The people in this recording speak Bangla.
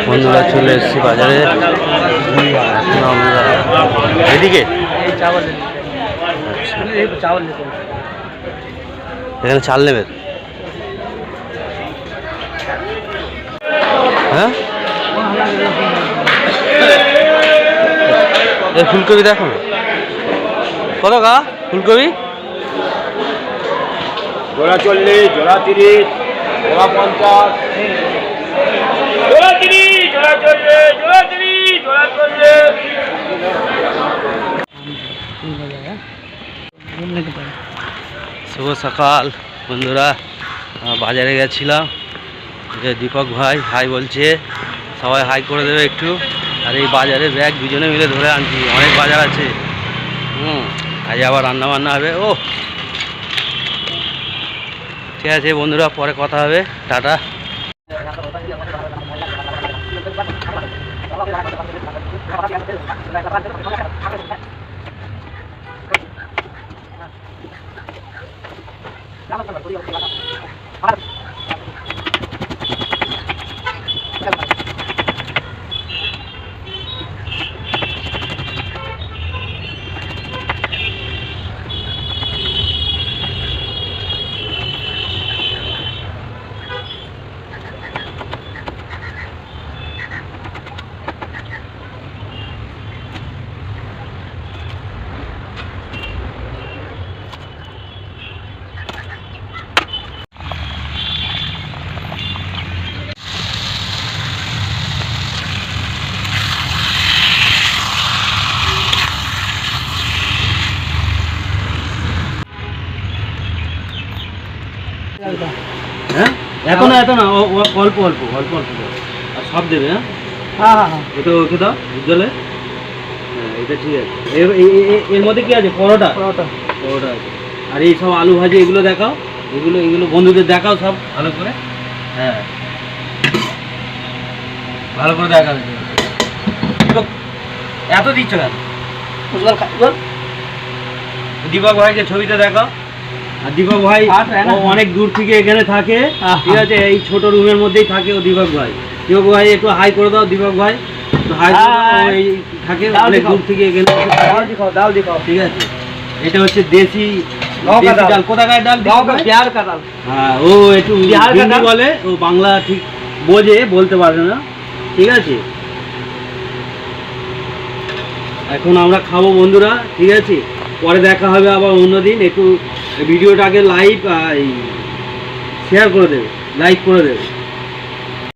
বন্ধুরা চলে এসেছি বাজারে। এদিকে এখানে চাল নেবেন? হ্যাঁ, এই ফুলকপি দেখো কত কা ফুলকপি? জোড়া 40, জোড়া 30, জোড়া 50, জোড়া 30, জোড়া 40, জোড়া 30, জোড়া 40। শুভ সকাল বন্ধুরা, বাজারে গেছিলাম। দীপক ভাই হাই বলছে, সবাই হাই করে দেবে একটু। আর এই বাজারে ব্যাগ দুজনে মিলে ধরে আনছি, অনেক বাজার আছে। আজ আবার রান্না বান্না হবে। ও ঠিক আছে বন্ধুরা, পরে কথা হবে, টাটা। হ্যাঁ, এত না অল্প অল্প অল্প অল্প আর সব দেবে। হ্যাঁ হ্যাঁ হ্যাঁ, এটা ওকে দাও উজ্জ্বলে। হ্যাঁ, এটা ঠিক আছে। এর মধ্যে কি আছে? পরোটা পরোটা পরোটা আছে। আর এই সব আলু ভাজি এগুলো দেখাও, এগুলো এগুলো বন্ধুদের দেখাও সব ভালো করে। হ্যাঁ, ভালো করে দেখাও। এত দিচ্ছ কেন? দীপক ভাইকে ছবিটা দেখাও। আর দীপক ভাই অনেক দূর থেকে এখানে থাকে, ঠিক আছে? এই ছোট রুমের মধ্যেই থাকে ও দীপক ভাই। দীপক ভাই একটু হাই করে দাও। দীপক ভাই হাই থাকে, অনেক দূর থেকে এখানে। ডাল দেখাও, ঠিক আছে? এটা হচ্ছে দেশি ডাল। কোথাকার ডাল? বিহার কা ডাল। হ্যাঁ, ও একটু হিন্দি বলে, ও বাংলা ঠিক বোঝে, বলতে পারে না, ঠিক আছে? এখন আমরা খাবো বন্ধুরা, ঠিক আছে? পরে দেখা হবে আবার অন্যদিন। একটু ভিডিওটাকে লাইক শেয়ার করে দেবে, লাইক করে দেবে।